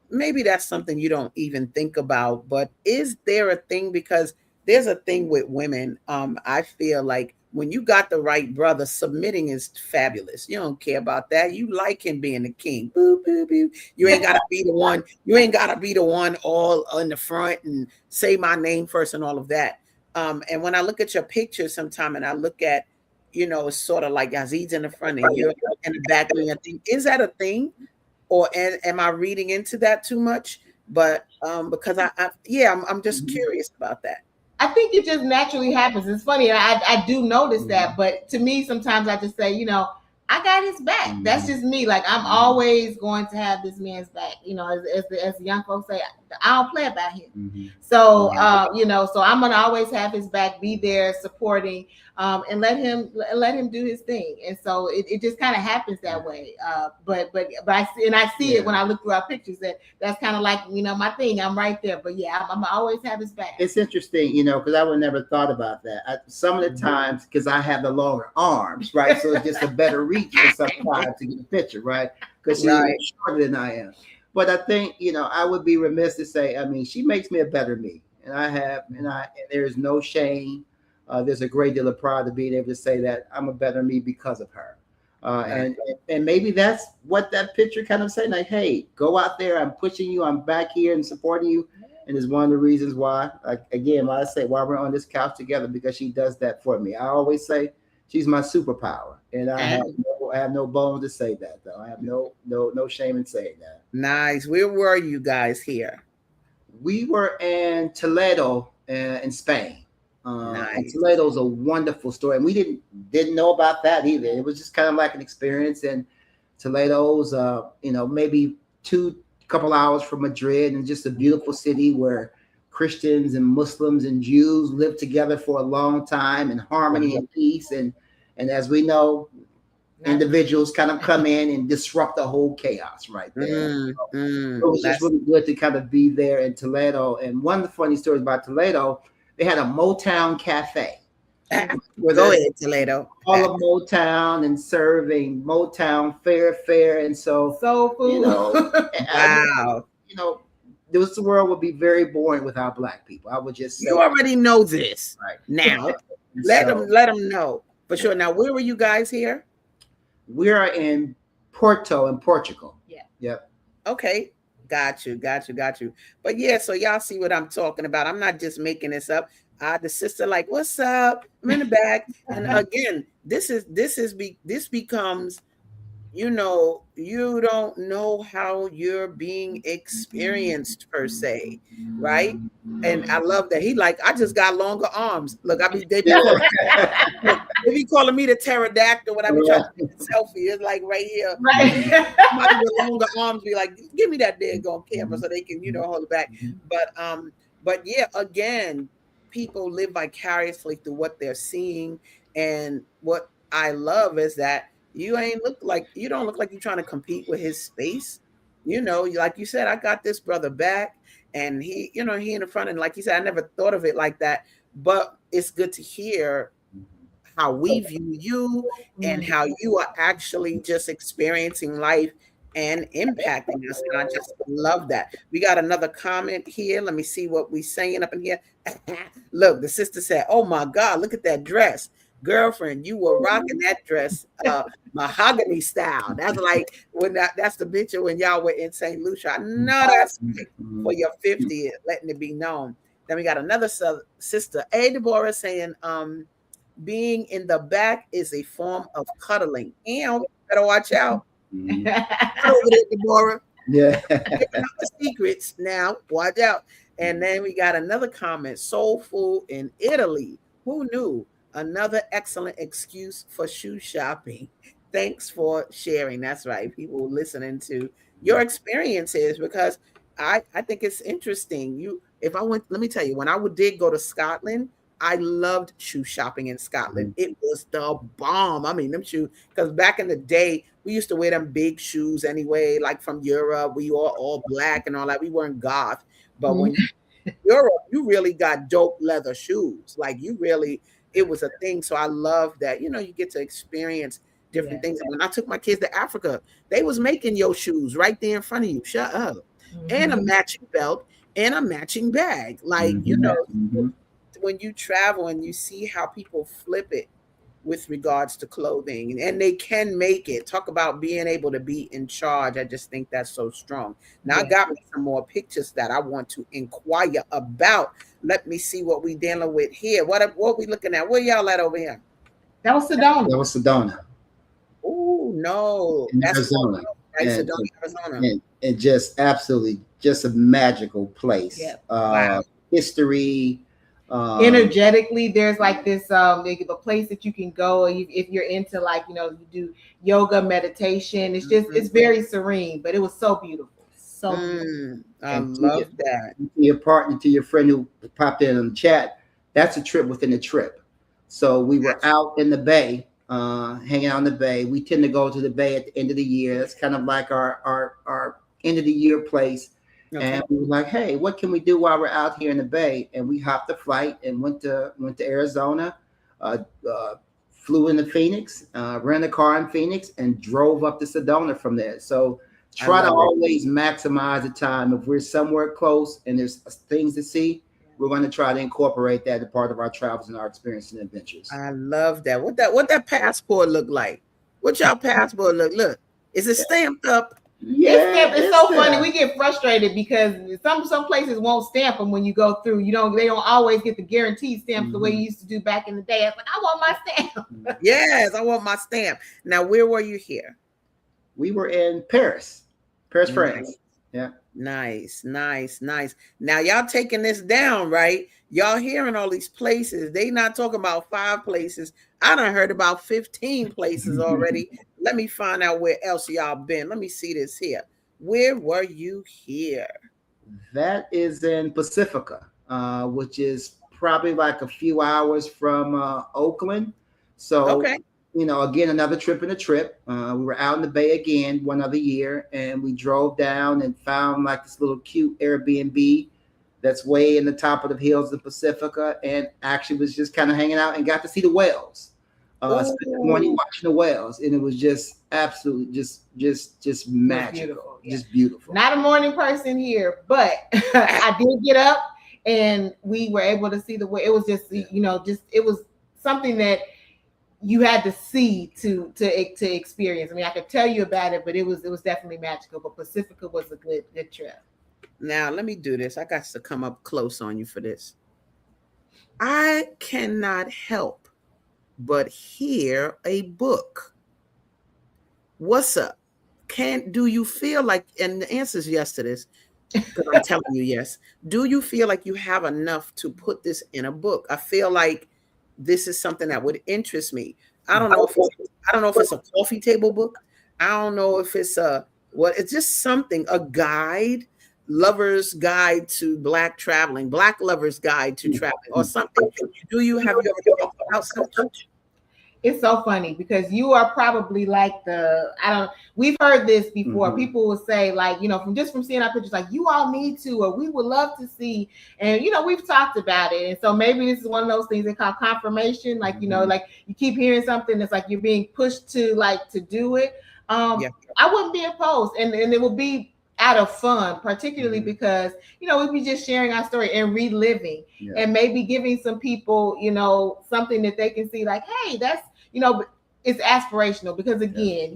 maybe that's something you don't even think about, but is there a thing? Because there's a thing with women. I feel like when you got the right brother, submitting is fabulous. You don't care about that. You like him being the king. Boo, boo, boo. You ain't gotta be the one. You ain't gotta be the one all in the front and say my name first and all of that. And when I look at your pictures sometime, and I look at, you know, it's sort of like Yazid's in the front and you're in the back doing a thing. Is that a thing? Or am I reading into that too much? But because I'm just curious about that. I think it just naturally happens. It's funny. I do notice that, but to me, sometimes I just say, you know, I got his back. That's just me. Like, I'm always going to have this man's back. You know, as the young folks say, I don't play about him. So, you know, so I'm going to always have his back, be there supporting, and let him do his thing. And so it just kind of happens that way. But I see it when I look through our pictures, that's kind of like, you know, my thing. I'm right there. But yeah, I'm always have his back. It's interesting, you know, because I would never thought about that. Some of the times, because I have the longer arms, right? So it's just a better reach for sometimes to get a picture, right? Because she's shorter than I am. But I think, you know, I would be remiss to say, I mean, she makes me a better me. And there is no shame. There's a great deal of pride to being able to say that I'm a better me because of her. And maybe that's what that picture kind of saying, like, hey, go out there. I'm pushing you. I'm back here and supporting you. And it's one of the reasons why, like, again, why I say why we're on this couch together, because she does that for me. I always say she's my superpower. And I have no bones to say that, though. I have no shame in saying that. Nice. Where were you guys here? We were in Toledo, in Spain. Nice. And Toledo's a wonderful story, and we didn't know about that either. It was just kind of like an experience. And Toledo's, you know, maybe couple hours from Madrid, and just a beautiful city where Christians and Muslims and Jews lived together for a long time in harmony and peace. And as we know, individuals kind of come in and disrupt the whole chaos right there. So it was just really good to kind of be there in Toledo. And one of the funny stories about Toledo, they had a Motown cafe. Go ahead, Toledo. All of Motown and serving Motown fare. And so food. You know, wow. You know, this world would be very boring without Black people. I would just say. You already know this. Right. Now, let them know. For sure. Now, where were you guys here? We are in Porto in Portugal. Yeah. Yep. Okay. Got you. But yeah, so y'all see what I'm talking about. I'm not just making this up. The sister like, what's up? I'm in the back. And again, this becomes you don't know how you're being experienced per se, right? And I love that he like, I just got longer arms. Look, they be calling me the pterodactyl when I be trying to take a selfie. It's like right here, Right. somebody with longer arms be like, give me that daggone camera so they can, hold it back. But yeah, again, people live vicariously through what they're seeing. And what I love is that you don't look like you're trying to compete with his space. Like you said, I got this brother back, and he in the front, and like you said, I never thought of it like that. But it's good to hear how we view you and how you are actually just experiencing life and impacting us. And I just love that. We got another comment here. Let me see what we saying up in here. Look, the sister said, "Oh my God, look at that dress. Girlfriend, you were rocking that dress mahogany style." That's like that's the picture when y'all were in St. Lucia. No, that's right. For your 50th, letting it be known. Then we got another sister, Deborah, saying, being in the back is a form of cuddling. And better watch out. Over there, Deborah. Yeah. The secrets now. Watch out. And then we got another comment. Soul food in Italy. Who knew? Another excellent excuse for shoe shopping. Thanks for sharing. That's right. People listening to your experiences, because I think it's interesting. Let me tell you, when did go to Scotland, I loved shoe shopping in Scotland. It was the bomb. I mean, them shoes, because back in the day, we used to wear them big shoes anyway, like from Europe. We were all black and all that. We weren't goth. But when Europe, you really got dope leather shoes. Like it was a thing. So I love that, you get to experience different things. And when I took my kids to Africa, they was making your shoes right there in front of you. Shut up. And a matching belt and a matching bag. Like, when you travel and you see how people flip it with regards to clothing, and they can make it. Talk about being able to be in charge. I just think that's so strong. Now I got me some more pictures that I want to inquire about. Let me see what we dealing with here. What we looking at? Where y'all at over here? That was Sedona. Oh no, that's Arizona. Right, Sedona, Arizona. And just absolutely just a magical place. Wow. History. Energetically, there's like this a place that you can go if you're into, like, you do yoga, meditation. It's just it's very serene, but it was so beautiful. So beautiful. I love that. To your partner, to your friend who popped in the chat, that's a trip within a trip. So we were out in the bay, hanging out in the bay. We tend to go to the bay at the end of the year. It's kind of like our end of the year place. Okay. And we were like, hey, what can we do while we're out here in the bay? And we hopped the flight and went to Arizona, flew into Phoenix, rented a car in Phoenix, and drove up to Sedona from there. So try to always maximize the time. If we're somewhere close and there's things to see, we're going to try to incorporate that as part of our travels and our experience and adventures. I love that. What that passport look like? What y'all passport look? Look, is it stamped up? Yeah, it's so funny. We get frustrated because some places won't stamp them when you go through. They don't always get the guaranteed stamps the way you used to do back in the day. It's like, I want my stamp. Yes, I want my stamp. Now, where were you here? We were in Paris, France. Yeah. Nice. Now y'all taking this down, right? Y'all hearing all these places. They not talking about 5 places. I done heard about 15 places already. Let me find out where else y'all been. Let me see this here. Where were you here? That is in Pacifica, which is probably like a few hours from Oakland. So, okay. Again, another trip in a trip. We were out in the bay again one other year, and we drove down and found like this little cute Airbnb that's way in the top of the hills of Pacifica, and actually was just kind of hanging out and got to see the whales. Spent the morning watching the whales, and it was just absolutely just magical, just beautiful. Not a morning person here, but I did get up and we were able to see the whale. It was just it was something that you had to see to experience. I mean, I could tell you about it, but it was definitely magical. But Pacifica was a good trip. Now let me do this. I got to come up close on you for this. I cannot help but hear a book. What's up? Do you feel like, and the answer is yes to this, because I'm telling you yes. Do you feel like you have enough to put this in a book? I feel like this is something that would interest me. I don't know if it's a coffee table book. I don't know if it's it's just something, a guide, lover's guide to black lover's guide to traveling, or something. Have you ever thought about something? It's so funny because you are probably like we've heard this before. Mm-hmm. People will say, like, from seeing our pictures, like, you all need to, or we would love to see. And, we've talked about it. And so maybe this is one of those things they call confirmation. Like, like you keep hearing something that's like you're being pushed to do it. I wouldn't be opposed. And it will be out of fun, particularly because, we'd be just sharing our story and reliving and maybe giving some people, something that they can see, like, hey, that's, it's aspirational, because again,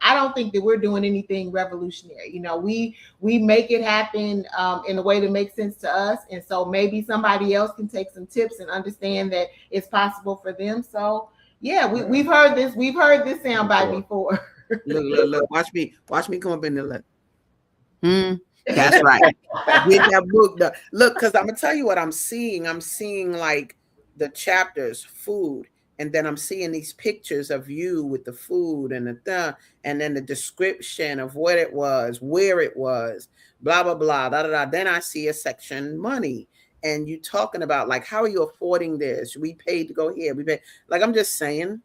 I don't think that we're doing anything revolutionary. We make it happen in a way that makes sense to us. And so maybe somebody else can take some tips and understand that it's possible for them. So we've heard this soundbite before. Look, watch me come up in the look. That's right. Get that book done. Look, because I'm gonna tell you what I'm seeing. I'm seeing like the chapters, food, and then I'm seeing these pictures of you with the food and and then the description of what it was, where it was, blah blah blah, da da da. Then I see a section money, and you talking about like, how are you affording this? We paid to go here. We paid. Like, I'm just saying.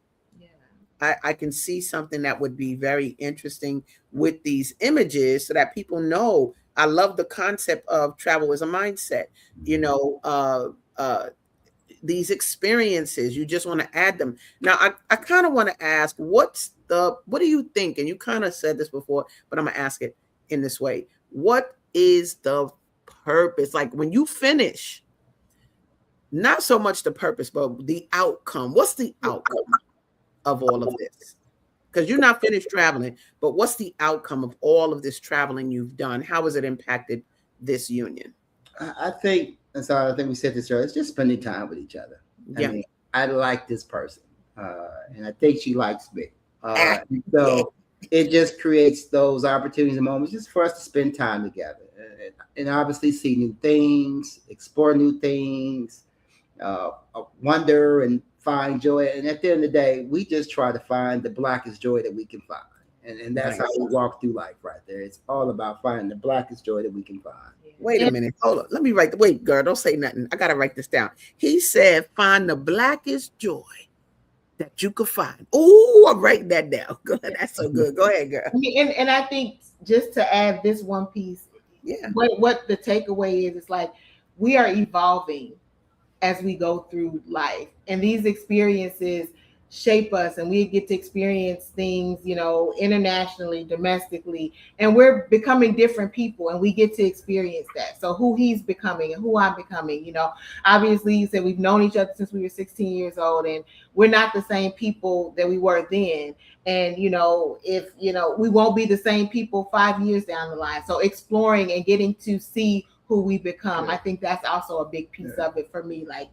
I can see something that would be very interesting with these images so that people know. I love the concept of travel as a mindset. These experiences, you just want to add them. Now, I kind of want to ask, what do you think? And you kind of said this before, but I'm going to ask it in this way. What is the purpose? Like, when you finish, not so much the purpose, but the outcome. What's the outcome of all of this? Because you're not finished traveling, but what's the outcome of all of this traveling you've done? How has it impacted this union? I think we said this earlier, it's just spending time with each other. I like this person, and I think she likes me. So it just creates those opportunities and moments just for us to spend time together, and obviously see new things, explore new things, wonder and find joy. And at the end of the day, we just try to find the blackest joy that we can find. And that's how we walk through life right there. It's all about finding the blackest joy that we can find. Wait a minute. Hold on. Let me wait, girl, don't say nothing. I got to write this down. He said, find the blackest joy that you could find. Oh, I'm writing that down. That's so good. Go ahead, girl. And I think just to add this one piece, what the takeaway is, it's like we are evolving as we go through life, and these experiences shape us, and we get to experience things, internationally, domestically, and we're becoming different people, and we get to experience that. So who he's becoming and who I'm becoming, obviously you said we've known each other since we were 16 years old, and we're not the same people that we were then. And, if, we won't be the same people 5 years down the line. So exploring and getting to see who we become. I think that's also a big piece of it for me. Like,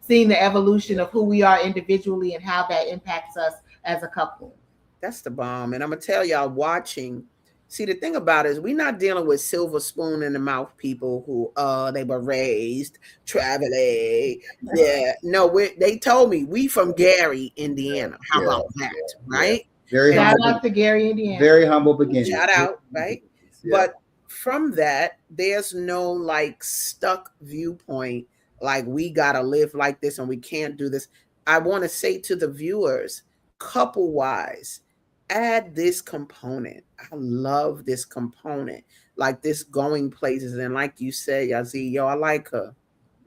seeing the evolution of who we are individually and how that impacts us as a couple. That's the bomb. And I'm going to tell y'all watching. See, the thing about it is we're not dealing with silver spoon in the mouth people who, they were raised traveling. Yeah. No, they told me we from Gary, Indiana. How about that? Right? Shout out to Gary, Indiana. Very humble beginning. Shout out. Right. But from that, there's no like stuck viewpoint, like we gotta live like this and we can't do this. I want to say to the viewers, couple wise, add this component. I love this component, like this going places. And like you said, YAZEED, I like her.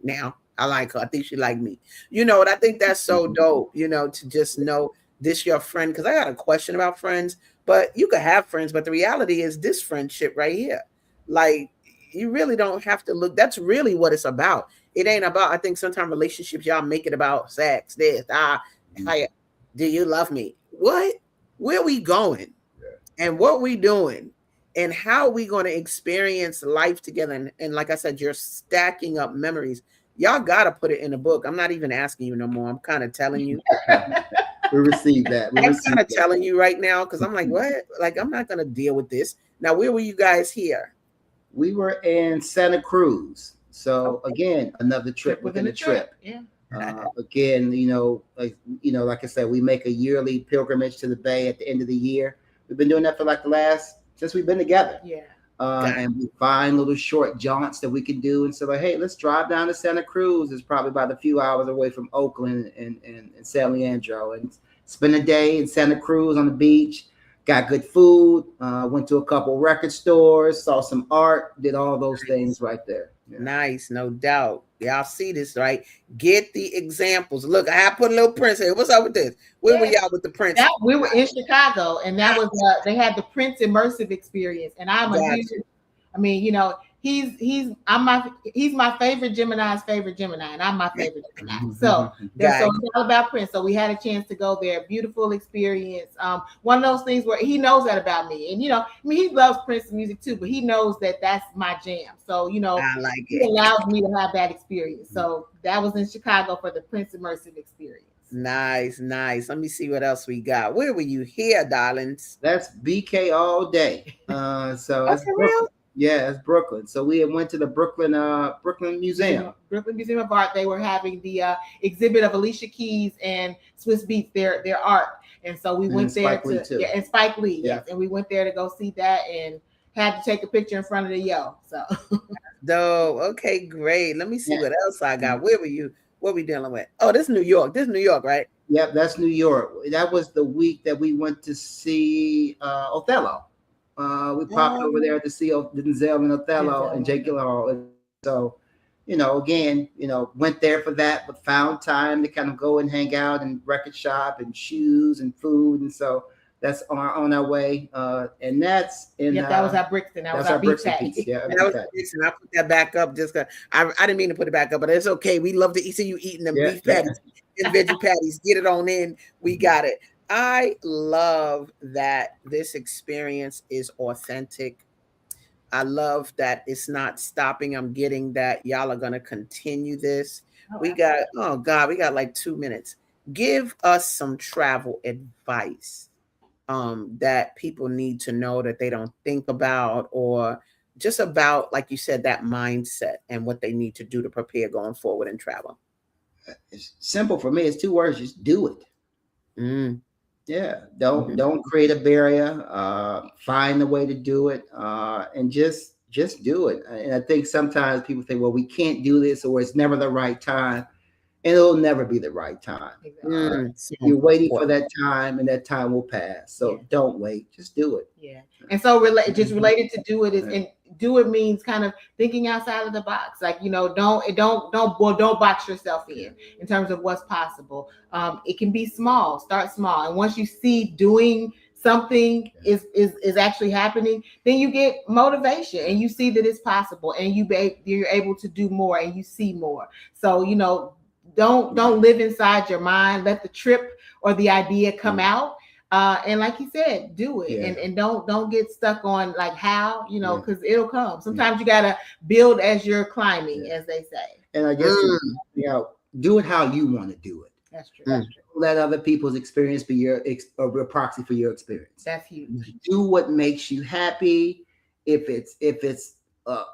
Now I like her. I think she like me. And I think that's so dope, to just know this your friend. Because I got a question about friends, but you could have friends, but the reality is this friendship right here. Like, you really don't have to look. That's really what it's about. It ain't about, I think sometimes relationships, y'all make it about sex, this, do you love me? What? Where we going? And what we doing? And how we going to experience life together? And like I said, you're stacking up memories. Y'all got to put it in a book. I'm not even asking you no more. I'm kind of telling you. We received that. I'm kind of telling you right now because I'm like, what? Like, I'm not going to deal with this. Now, where were you guys here? We were in Santa Cruz. So again, another trip within a trip. Yeah. Again, like I said, we make a yearly pilgrimage to the Bay at the end of the year. We've been doing that for like since we've been together. Yeah. And we find little short jaunts that we can do. And so like, hey, let's drive down to Santa Cruz. It's probably about a few hours away from Oakland and San Leandro, and spend a day in Santa Cruz on the beach. Got good food, went to a couple record stores, saw some art, did all those things right there. Yeah. Nice, no doubt. Y'all see this, right? Get the examples. Look, I have put a little Prince here. What's up with this? Where were y'all with the Prince? We were in Chicago, and that was they had the Prince immersive experience. And I'm a huge, I mean, he's my favorite Gemini's favorite Gemini, and I'm my favorite Gemini. So it's all about Prince. So we had a chance to go there. Beautiful experience. One of those things where he knows that about me, and he loves Prince music too, but he knows that that's my jam. So I like he allows me to have that experience. So that was in Chicago for the Prince immersive experience. Nice. Let me see what else we got. Where were you here, darlings? That's BK all day. So that's real. Yeah, it's Brooklyn. So we went to the Brooklyn Museum. Brooklyn Museum of Art. They were having the exhibit of Alicia Keys and Swiss Beats, their art. And so we went there and Spike Lee. Yes. And we went there to go see that and had to take a picture in front of the Yo. So okay, great. Let me see what else I got. Where were you? What we dealing with? Oh, this is New York. This is New York, right? Yep, that's New York. That was the week that we went to see Othello. We popped over there to see Denzel and Othello and Jake Gyllenhaal. And so, again, went there for that, but found time to kind of go and hang out and record shop and shoes and food. And so that's on our way. And that's in that was our Brixton. That was our beef patty. Yeah, that was Brixton. I put that back up just because I didn't mean to put it back up, but it's okay. We love to see you eating them beef patties and veggie patties. Get it on in. We got it. I love that this experience is authentic. I love that it's not stopping. I'm getting that y'all are going to continue this. We got like 2 minutes. Give us some travel advice that people need to know that they don't think about, or just about, like you said, that mindset and what they need to do to prepare going forward in travel. It's simple for me. It's 2 words. Just do it. Yeah, don't create a barrier. Find a way to do it, and just do it. And I think sometimes people think, well, we can't do this, or it's never the right time, and it'll never be the right time. You're waiting for that time, and that time will pass. So don't wait, just do it. Yeah, and so related to do it is, and do it means kind of thinking outside of the box. Like, don't box yourself in terms of what's possible. It can be small. Start small, and once you see doing something is actually happening, then you get motivation and you see that it's possible, and you're able to do more and you see more. So don't live inside your mind. Let the trip or the idea come out. And like you said, do it, and don't get stuck on like how, because it'll come. Sometimes you gotta build as you're climbing, as they say. And I guess do it how you want to do it. That's true. That's true. Let other people's experience be your proxy for your experience. That's huge. Do what makes you happy. If it's a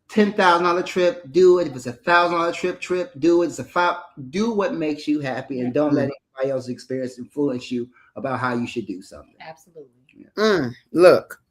$10,000 trip, do it. If it's $1,000 trip, do it. Do what makes you happy, and don't let anybody else's experience influence you about how you should do something. Absolutely. Look,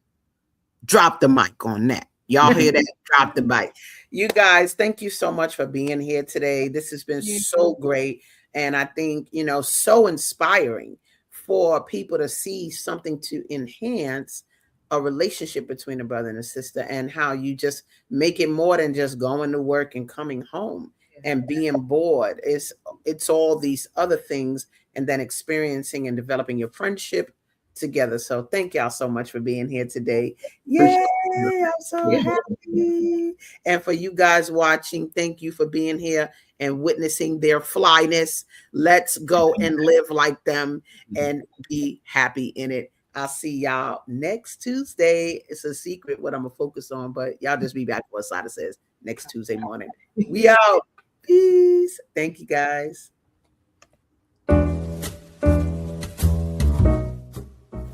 drop the mic on that. Y'all hear that? Drop the mic. You guys, thank you so much for being here today. This has been so great. And I think, so inspiring for people to see something to enhance a relationship between a brother and a sister, and how you just make it more than just going to work and coming home and being bored. It's all these other things, and then experiencing and developing your friendship together. So thank y'all so much for being here today. Yay, I'm so happy. And for you guys watching, thank you for being here and witnessing their flyness. Let's go and live like them and be happy in it. I'll see y'all next Tuesday. It's a secret what I'm gonna focus on, but y'all just be back for what ASADAH says next Tuesday morning. We out. Peace. Thank you guys.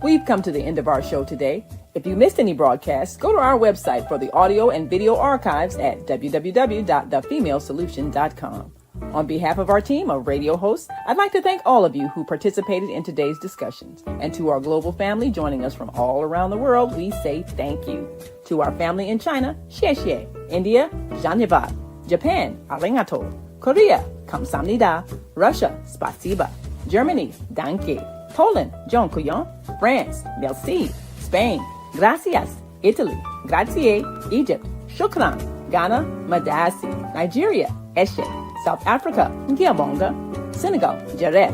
We've come to the end of our show today. If you missed any broadcasts, go to our website for the audio and video archives at www.thefemalesolution.com. On behalf of our team of radio hosts, I'd like to thank all of you who participated in today's discussions. And to our global family joining us from all around the world, we say thank you. To our family in China, xie xie. India, Dhanyavad. Japan, arigato. Korea, kamsamnida. Russia, spasiba. Germany, danke. Poland, dziękuję. France, merci. Spain, gracias. Italy, grazie. Egypt, shukran. Ghana, madasi. Nigeria, eshe. South Africa, Ngiyabonga. Senegal, Jaref.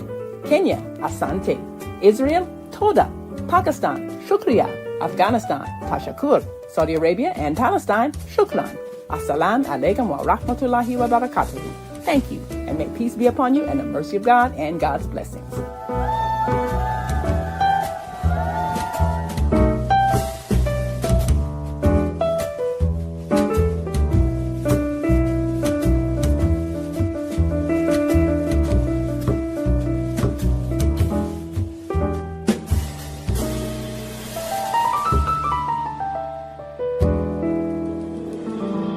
Kenya, asante. Israel, toda. Pakistan, shukriya. Afghanistan, tashakur. Saudi Arabia and Palestine, shukran. Assalamu alaikum wa rahmatullahi wa barakatuh. Thank you, and may peace be upon you and the mercy of God and God's blessings.